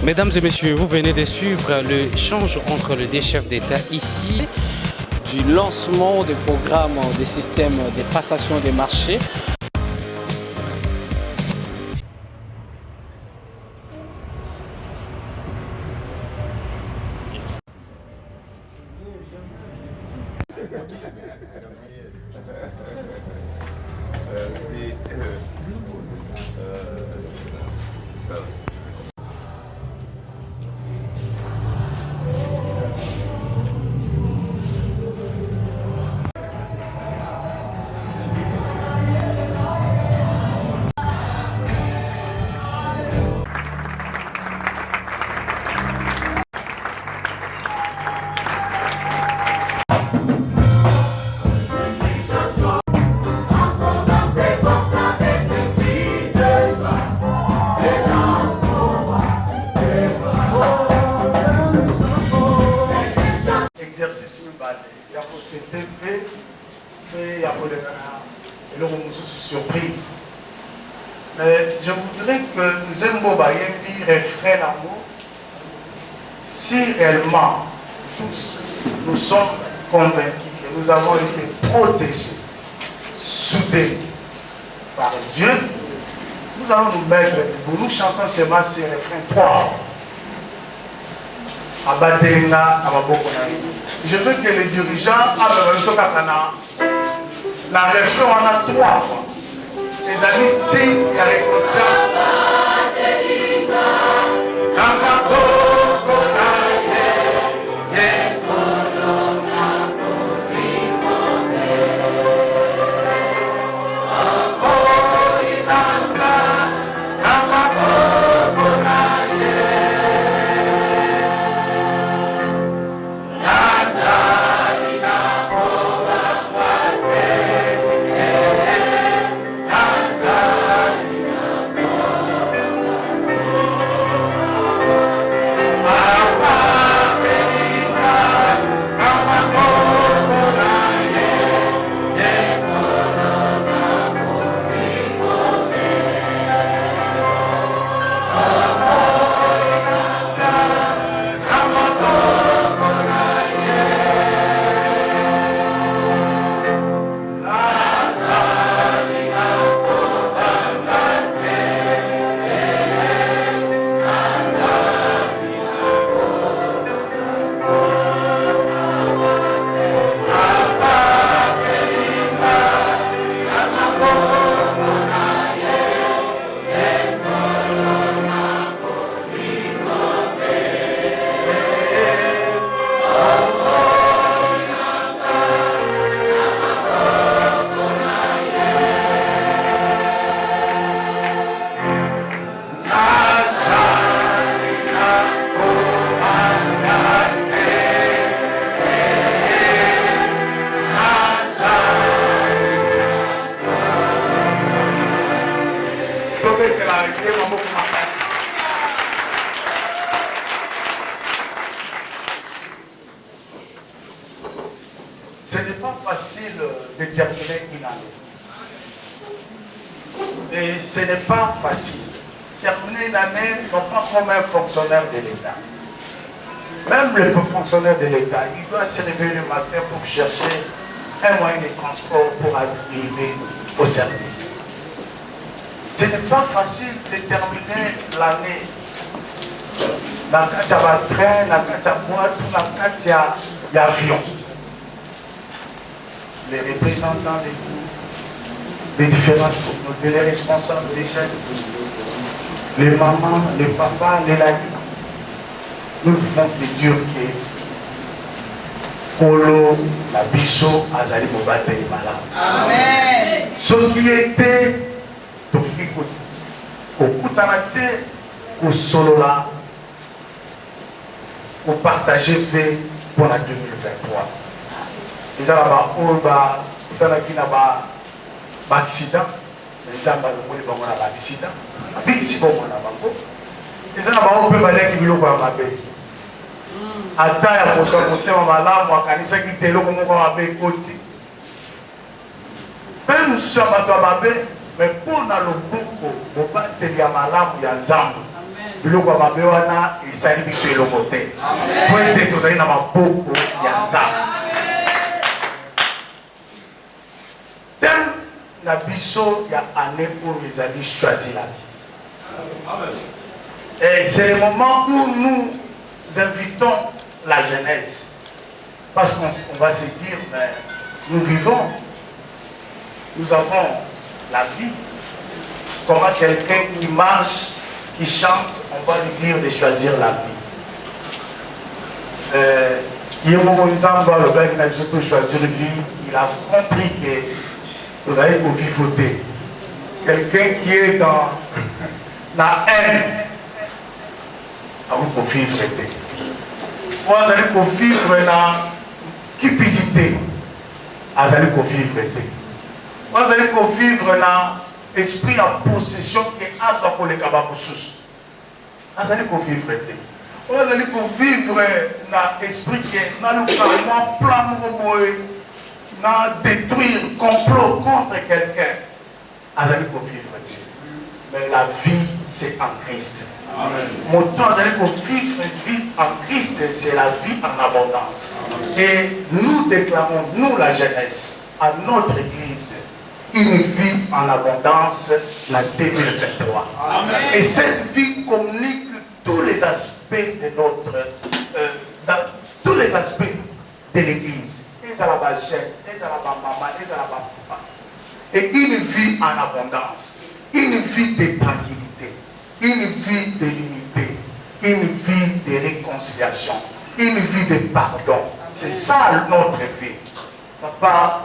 Mesdames et messieurs, vous venez de suivre l'échange entre les deux chefs d'État ici. Du lancement des programmes des systèmes de passation des marchés. Surprise. Mais je voudrais que Zembo Bayembi refraine l'amour. Si réellement tous nous sommes convaincus que nous avons été protégés, soudés par Dieu, nous allons nous mettre debout. Nous chantons seulement ces refrains 3 fois. Je veux que les dirigeants la refrain on a 3 fois. Les amis, signe il y a les consciences. Ce n'est pas facile de terminer une année. Et ce n'est pas facile. Terminer une année, non pas comme un fonctionnaire de l'État. Même le fonctionnaire de l'État, il doit se lever le matin pour chercher un moyen de transport pour arriver au service. Ce n'est pas facile de terminer l'année. Dans le cas de train, dans le cas de boîte, dans le cas d'avion. Les représentants des différentes communautés, les responsables des jeunes, les mamans, les papas, les laïcs. Nous devons te dire que Polo, la biso, Azali Mobate est malade. Amen. Ce qui était, au Koutanate, au Solola, au partager fait pour la 2023. Ils ont un accident, ils ont un accident, ils ont un ata ya moto motema malamu akanisaki te eloko moko mabe ekoti mpe mosusu ya bato ya mabe me mpona loboko mobateli ya malamu ya nzambe biloko ya mabe wana esali biso eloko te po ete tozali na maboko ya nzambe. Thème na biso ya année oyo ezali choisir la vie. Et c'est le moment où nous invitons la jeunesse. Parce qu'on va se dire, mais nous vivons, nous avons la vie. Comment quelqu'un qui marche, qui chante, on va lui dire de choisir la vie. Le gars qui a dit choisir la vie, il a compris que vous allez vous vivoter. Quelqu'un qui est dans la haine, vous pouvez vivre. Vous allez vivre dans la cupidité, vous allez vivre. Vous allez vivre dans l'esprit en possession qui est à soi pour les cabanes. Vous allez vivre. Vous allez vivre dans l'esprit qui est dans le carrément plan de détruire, complot contre quelqu'un. Vous allez vivre. Mais la vie, c'est en Christ. Mon temps, vous allez vivre une vie en Christ, c'est la vie en abondance. Et nous déclarons, nous la jeunesse, à notre église, une vie en abondance en 2023. Amen. Et cette vie communique tous les aspects de notre, dans tous les aspects de l'église. Et ça la jeune, et ça la maman, et ça la papa. Et une vie en abondance, une vie de tranquillité, une vie de l'unité, une vie de réconciliation, une vie de pardon. C'est ça notre vie. Papa,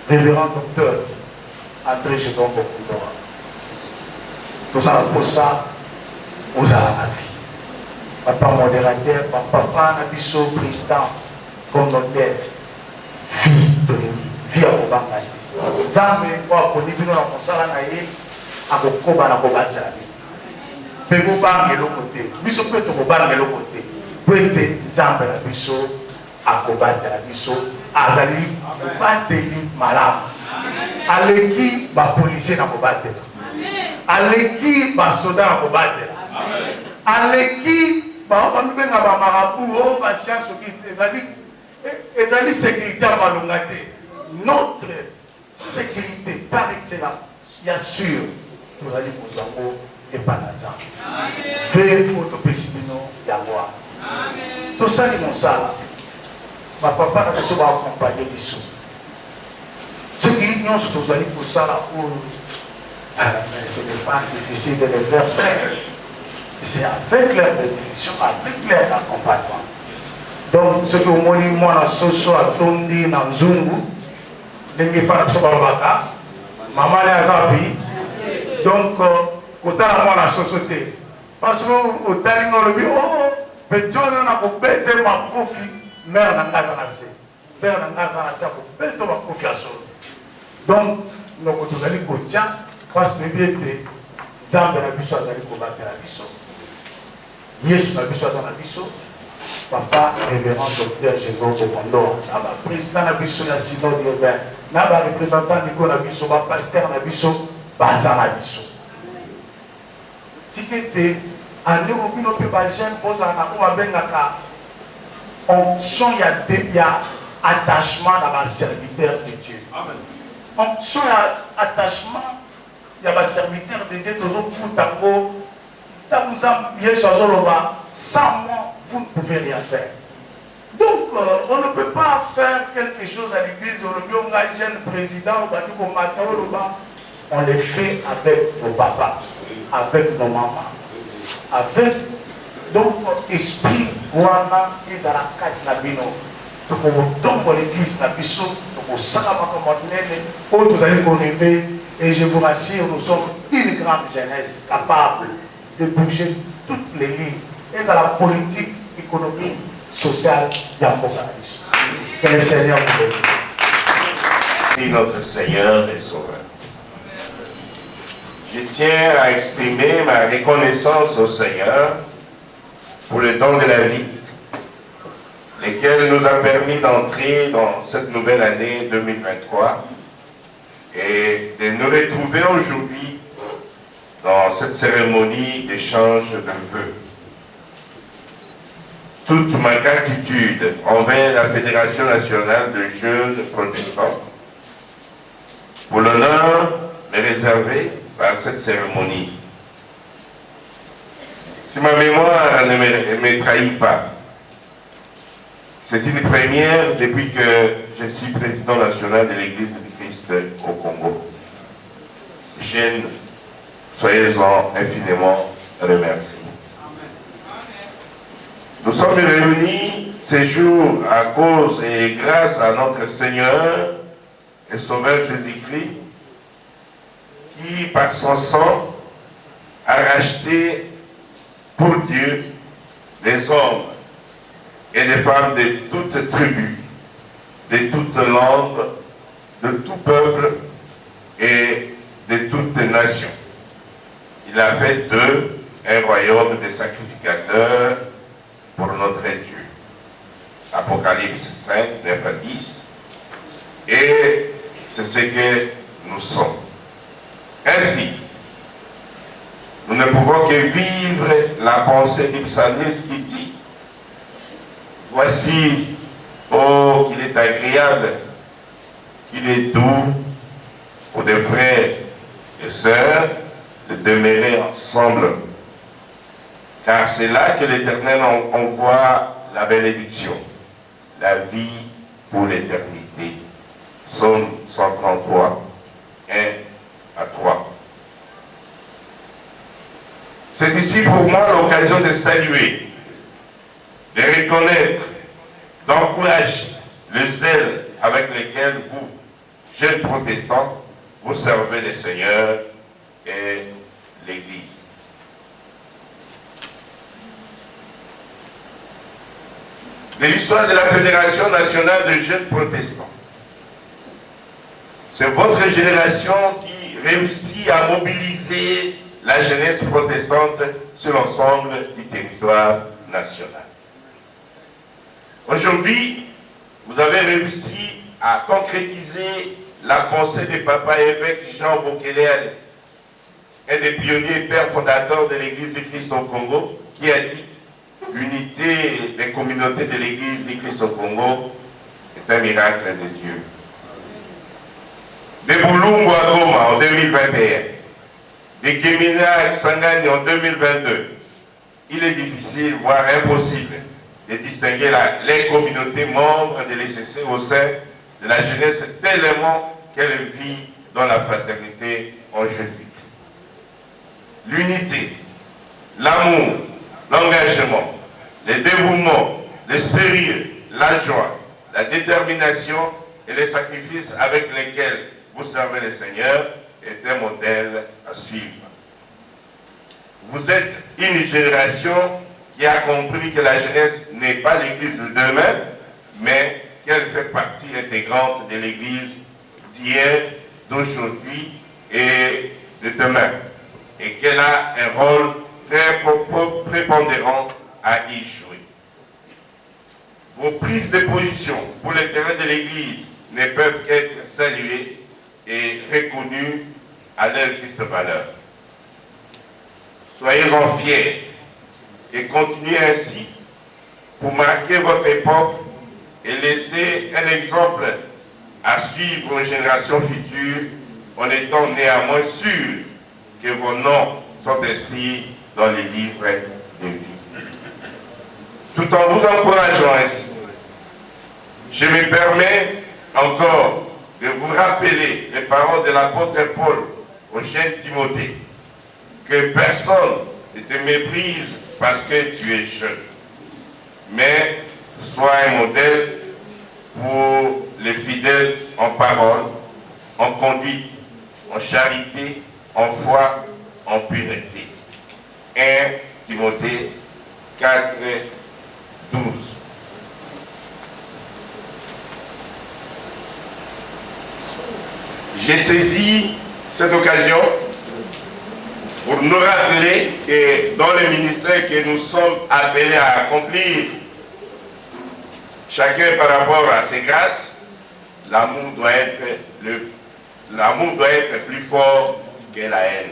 révérend docteur André Gédon Bokundora. Tout ça pour ça, vous avez la vie. Papa modérateur, papa Nabiso, président, communautaire, vie de vie à Obangani. Zambe, quoi, pour nous, nous avons ça là, à Kokoba, à Kobajani. Pego bang et l'autre côté. Biso peut te bang et l'autre côté. Peut être Zambe, la biso, à Kobajani, la biso. Azali bateli malamu aleki ba policier na kobatela aleki ba soda na kobatela aleki ba bambenga ba marabu o ba science qui ezali sécurité à malongate. Notre sécurité par excellence bien sûr nous allons vous en et pas nazar fait auto présidino yawa tout ça qui mon ça. Ma papa n'a pas accompagné les sous. Ceux qui ont surtout pour ça, ce n'est pas difficile de les verser. C'est avec leur bénédiction, avec leur accompagnement. Donc, ce que moi, la soso a tombé dans Zungu, n'est pas la maman est à donc, quand on a la société, parce que au temps où on dit, oh, petit, on a coupé ma profit. Mère n'a pas assez. Père n'a pas assez pour faire ma confiance. Donc, nous allons côté parce que nous Zambe na biso azali combattre la biso. Yesu na biso azali na biso. Papa révérend docteur Gédon Bokundora, na président na biso ya synode urbain, na représentant Nico na biso, ba pasteur na biso, baza na biso. Tikete ane obino pe ba jeune poza na ko bengaka onction, il y a attachement dans le serviteur de Dieu. Amen. Onction, il y a attachement, il y a un serviteur de Dieu, toujours pour tango. Sans moi, vous ne pouvez rien faire. Donc, on ne peut pas faire quelque chose à l'église, on engage un président, on le fait avec nos papas, avec nos mamans, avec. Donc, esprit, wana, ils ont la carte na bino. Donc, l'église na biso, donc, vous allez vous rêver, et je vous rassure, nous sommes une grande jeunesse capable de bouger toutes les lignes. Et à la politique, économique, sociale, d'Ambogalis. Que le Seigneur vous bénisse. Notre Seigneur et Sauveur. Je tiens à exprimer ma reconnaissance au Seigneur pour le don de la vie, lequel nous a permis d'entrer dans cette nouvelle année 2023 et de nous retrouver aujourd'hui dans cette cérémonie d'échange de vœux. Toute ma gratitude envers la Fédération nationale de jeunes protestants pour l'honneur me réservé par cette cérémonie. Si ma mémoire ne me trahit pas, c'est une première depuis que je suis président national de l'Église du Christ au Congo. Jeunes, soyez-en infiniment remerciés. Nous sommes réunis ces jours à cause et grâce à notre Seigneur et Sauveur Jésus-Christ, qui par son sang a racheté pour Dieu des hommes et des femmes de toutes tribus, de toutes langues, de tout peuple et de toutes nations. Il a fait d'eux un royaume de sacrificateurs pour notre Dieu. Apocalypse 5, 9 à 10. Et c'est ce que nous sommes. Ainsi, nous ne pouvons que vivre la pensée du psalmiste qui dit: voici, oh, qu'il est agréable, qu'il est doux pour des frères et sœurs de demeurer ensemble. Car c'est là que l'Éternel envoie la bénédiction, la vie pour l'éternité. Psaume 133, 1 à 3. C'est ici pour moi l'occasion de saluer, de reconnaître, d'encourager le zèle avec lequel vous, jeunes protestants, vous servez le Seigneur et l'Église. De l'histoire de la Fédération nationale de jeunes protestants, c'est votre génération qui réussit à mobiliser la jeunesse protestante sur l'ensemble du territoire national. Aujourd'hui, vous avez réussi à concrétiser la pensée du papa évêque Jean Bokele, un des pionniers et pères fondateurs de l'Église du Christ au Congo, qui a dit: l'unité des communautés de l'Église du Christ au Congo est un miracle de Dieu. De Boulungu à Goma en 2021, de Gemina à Sangani en 2022, il est difficile, voire impossible, de distinguer les communautés membres de l'ECC au sein de la jeunesse tellement qu'elle vit dans la fraternité en Jésus. L'unité, l'amour, l'engagement, le dévouement, le sérieux, la joie, la détermination et les sacrifices avec lesquels vous servez le Seigneur est un modèle à suivre. Vous êtes une génération qui a compris que la jeunesse n'est pas l'Église de demain, mais qu'elle fait partie intégrante de l'Église d'hier, d'aujourd'hui et de demain, et qu'elle a un rôle très prépondérant à y jouer. Vos prises de position pour le terrain de l'Église ne peuvent qu'être saluées et reconnues à leur juste valeur. Soyez-en fiers et continuez ainsi pour marquer votre époque et laisser un exemple à suivre aux générations futures en étant néanmoins sûr que vos noms sont inscrits dans les livres de vie. Tout en vous encourageant ainsi, je me permets encore de vous rappeler les paroles de l'apôtre Paul au jeune Timothée, que personne ne te méprise parce que tu es jeune, mais sois un modèle pour les fidèles en parole, en conduite, en charité, en foi, en pureté. 1 Timothée 4, 12. J'ai saisi cette occasion pour nous rappeler que dans le ministère que nous sommes appelés à accomplir, chacun par rapport à ses grâces, l'amour doit être plus fort que la haine.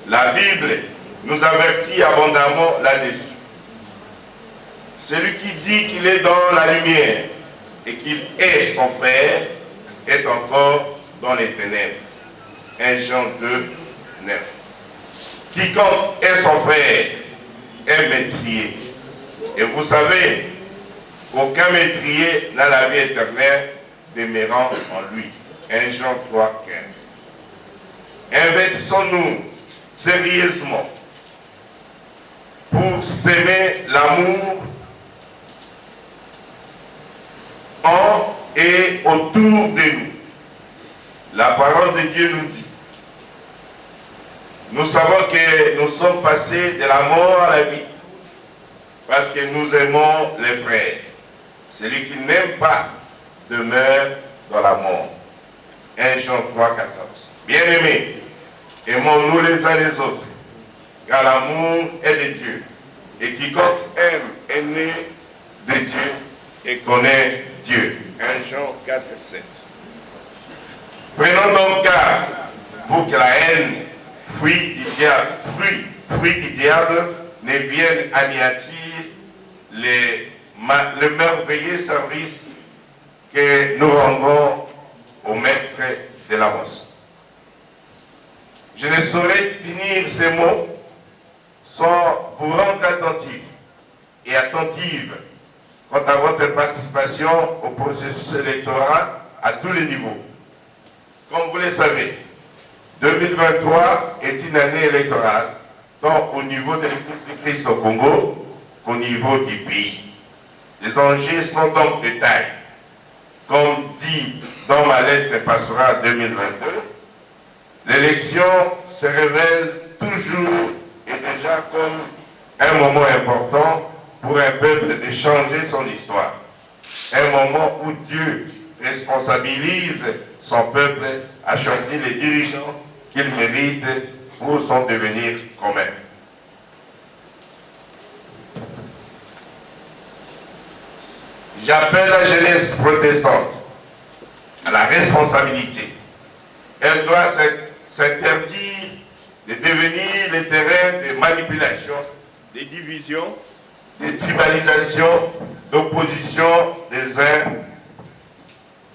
La Bible nous avertit abondamment là-dessus. Celui qui dit qu'il est dans la lumière et qu'il est son frère est encore dans les ténèbres. 1 Jean 2, 9. Quiconque est son frère est métrier. Et vous savez, aucun métrier n'a la vie éternelle demeurant en lui. 1 Jean 3, 15. Investissons-nous sérieusement pour s'aimer l'amour en et autour de nous. La parole de Dieu nous dit, nous savons que nous sommes passés de la mort à la vie parce que nous aimons les frères. Celui qui n'aime pas demeure dans la mort. 1 Jean 3, 14. Bien-aimés, aimons-nous les uns les autres, car l'amour est de Dieu. Et quiconque aime est né de Dieu et connaît Dieu. 1 Jean 4, 7. Prenons donc garde pour que la haine, fruit du diable, ne vienne anéantir le merveilleux service que nous rendons au maître de la moisson. Je ne saurais finir ces mots sans vous rendre attentifs et attentive quant à votre participation au processus électoral à tous les niveaux. Comme vous le savez, 2023 est une année électorale, tant au niveau de l'Église de Christ au Congo qu'au niveau du pays. Les enjeux sont donc de taille. Comme dit dans ma lettre pastorale 2022, l'élection se révèle toujours et déjà comme un moment important pour un peuple de changer son histoire. Un moment où Dieu responsabilise son peuple à choisir les dirigeants qu'il mérite pour son devenir commun. J'appelle la jeunesse protestante à la responsabilité. Elle doit s'interdire de devenir le terrain de manipulation, de division, de tribalisation, d'opposition des uns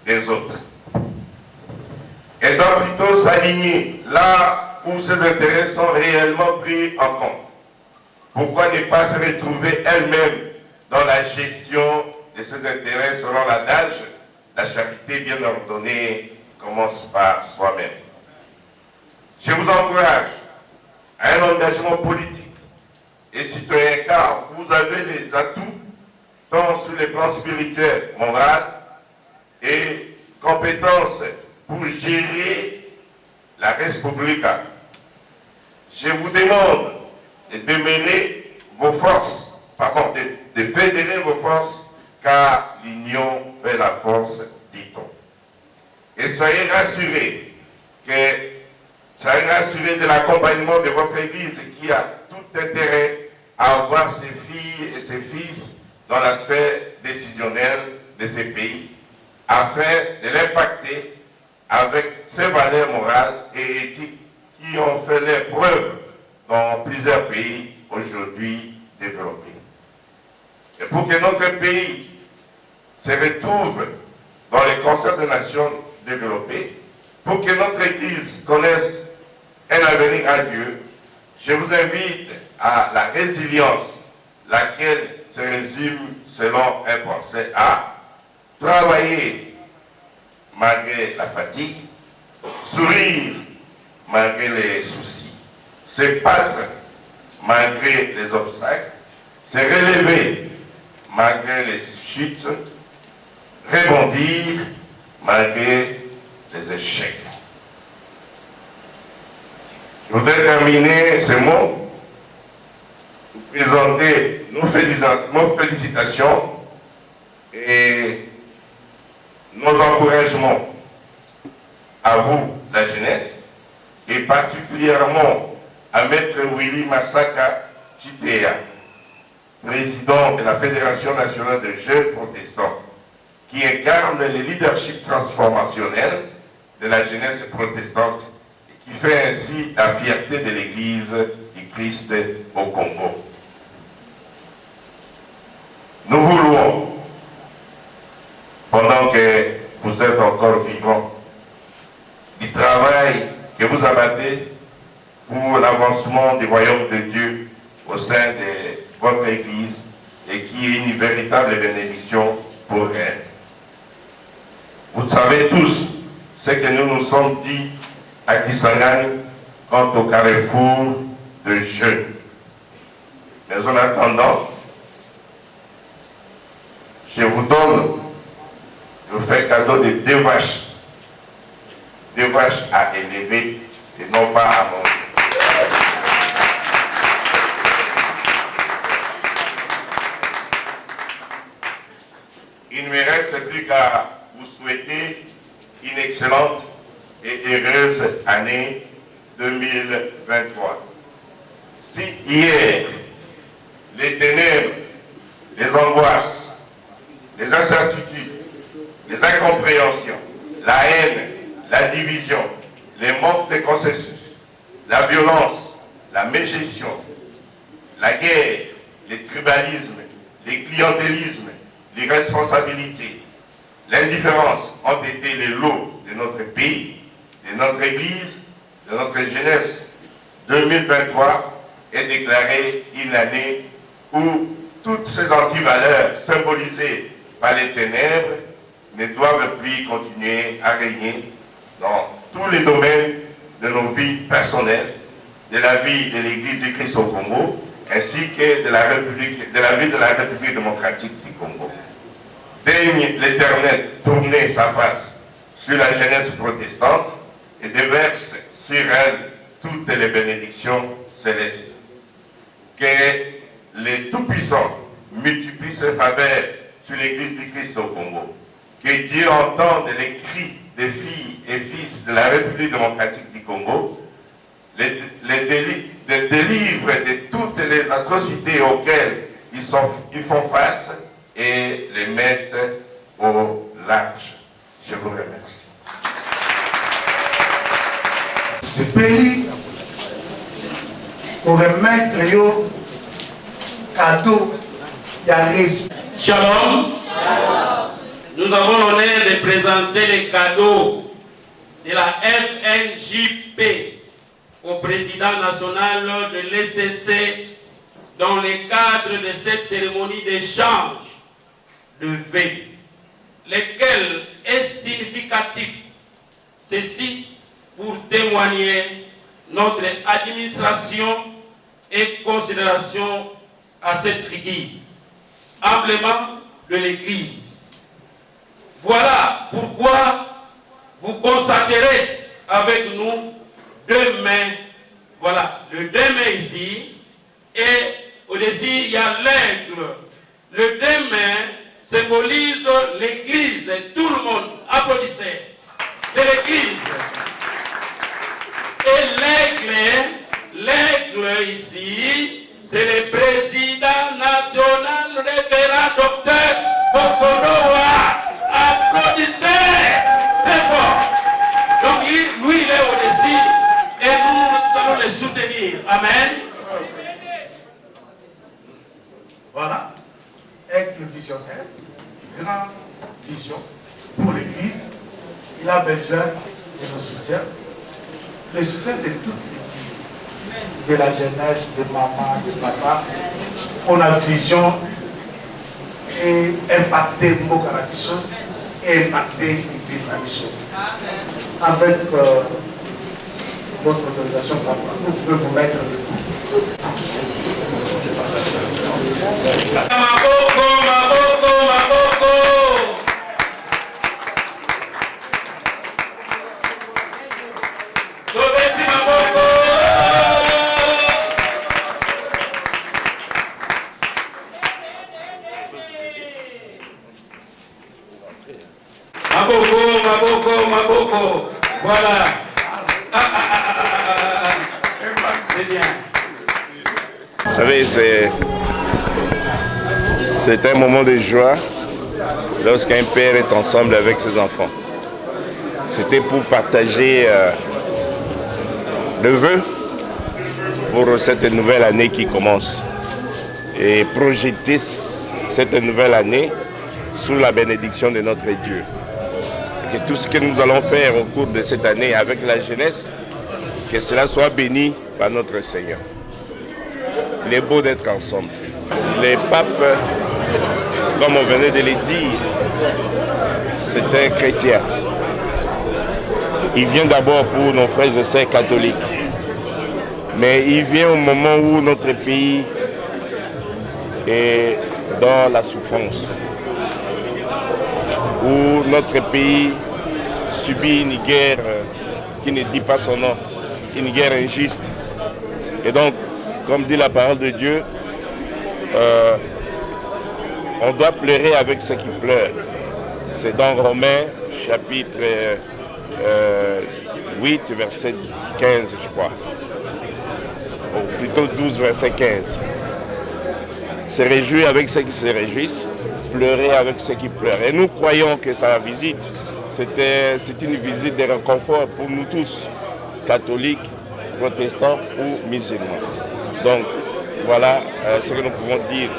des autres. Elle doit plutôt s'aligner là où ses intérêts sont réellement pris en compte. Pourquoi ne pas se retrouver elle-même dans la gestion de ses intérêts selon l'adage « La charité bien ordonnée commence par soi-même ». Je vous encourage à un engagement politique et citoyen car vous avez les atouts tant sur les plans spirituels, moral et compétences pour gérer la République. Je vous demande de démêler vos forces, de fédérer vos forces, car l'union fait la force, dit-on. Et soyez rassurés de l'accompagnement de votre Église qui a tout intérêt à avoir ses filles et ses fils dans la sphère décisionnelle de ces pays, afin de l'impacter avec ses valeurs morales et éthiques qui ont fait leurs preuves dans plusieurs pays aujourd'hui développés. Et pour que notre pays se retrouve dans les concerts de nations développées, pour que notre Église connaisse un avenir à Dieu, je vous invite à la résilience, laquelle se résume selon un conseil à travailler malgré la fatigue, sourire malgré les soucis, se battre malgré les obstacles, se relever malgré les chutes, rebondir malgré les échecs. Je voudrais terminer ce mot, vous présenter nos félicitations et nos encouragements à vous, la jeunesse, et particulièrement à Maître Willy Massaka Chitea, président de la Fédération nationale de jeunes protestants, qui incarne le leadership transformationnel de la jeunesse protestante et qui fait ainsi la fierté de l'Église du Christ au Congo. Nous voulons, pendant que vous êtes encore vivants, du travail que vous abattez pour l'avancement du royaume de Dieu au sein de votre Église et qui est une véritable bénédiction pour elle. Vous savez tous ce que nous nous sommes dit à Kisangani quant au carrefour de jeunes. Mais en attendant, je vous donne, je vous fais cadeau de 2 vaches. 2 vaches à élever et non pas à manger. Il ne me reste plus qu'à vous souhaiter une excellente et heureuse année 2023. Si hier, les ténèbres, les angoisses, les incertitudes, les incompréhensions, la haine, la division, les manques de consensus, la violence, la mégestion, la guerre, les tribalismes, les clientélismes, l'irresponsabilité, l'indifférence ont été les lots de notre pays, de notre Église, de notre jeunesse. 2023 est déclarée une année où toutes ces antivaleurs symbolisées par les ténèbres ne doivent plus continuer à régner dans tous les domaines de nos vies personnelles, de la vie de l'Église du Christ au Congo, ainsi que de la vie de la République démocratique du Congo. Daigne l'Éternel tourner sa face sur la jeunesse protestante et déverse sur elle toutes les bénédictions célestes. Que les Tout-Puissants multiplient ses faveurs sur l'Église du Christ au Congo. Que Dieu entende les cris des filles et fils de la République démocratique du Congo, les délivre de toutes les atrocités auxquelles ils font face et les mettent au large. Je vous remercie. Ce pays, pour remettre yo cadeau, il y a l'esprit. Shalom. Nous avons l'honneur de présenter les cadeaux de la FNJP au président national de l'ECC dans le cadre de cette cérémonie d'échange de vœux, lequel est significatif. Ceci pour témoigner notre administration et considération à cette figure, emblématique de l'Église. Voilà pourquoi vous constaterez avec nous 2 mains, voilà, le 2 mains ici, et au-dessus il y a l'aigle. Le 2 mains symbolise l'Église, tout le monde, applaudissez, c'est l'Église. Et l'aigle ici, c'est le président national, révérend docteur Bokonoa. Applaudissez très fort. Donc lui, il est au-dessus et nous allons le soutenir. Amen. Voilà, avec le visionnaire, grande vision pour l'Église. Il a besoin de nos soutiens, le soutien de toute l'Église, de la jeunesse, des mamans, des papas. On a vision et impacter Mokarabiso et impacter l'Église Nabiso. Avec votre autorisation, vous pouvez vous mettre debout. Maboko, maboko, maboko. Tobeti maboko. Maboko, maboko, maboko. Voilà. C'est bien. Vous savez, c'est un moment de joie lorsqu'un père est ensemble avec ses enfants. C'était pour partager le vœu pour cette nouvelle année qui commence et projeter cette nouvelle année sous la bénédiction de notre Dieu. Et que tout ce que nous allons faire au cours de cette année avec la jeunesse, que cela soit béni par notre Seigneur. Il est beau d'être ensemble. Les papes, comme on venait de le dire, c'est un chrétien. Il vient d'abord pour nos frères et sœurs catholiques. Mais il vient au moment où notre pays est dans la souffrance. Où notre pays subit une guerre qui ne dit pas son nom, une guerre injuste. Et donc, comme dit la parole de Dieu, on doit pleurer avec ceux qui pleurent. C'est dans Romains, chapitre 8, verset 15, je crois. Ou plutôt 12, verset 15. Se réjouir avec ceux qui se réjouissent, pleurer avec ceux qui pleurent. Et nous croyons que sa visite, c'est une visite de réconfort pour nous tous, catholiques, protestants ou musulmans. Donc, voilà ce que nous pouvons dire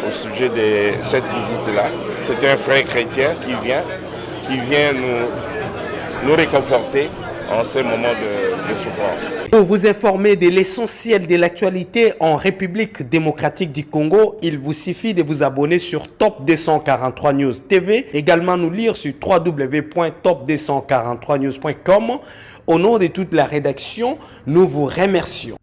au sujet de cette visite-là. C'est un frère chrétien qui vient nous réconforter en ces moments de souffrance. Pour vous informer de l'essentiel de l'actualité en République démocratique du Congo, il vous suffit de vous abonner sur Top 243 News TV, également nous lire sur www.top243news.com. Au nom de toute la rédaction, nous vous remercions.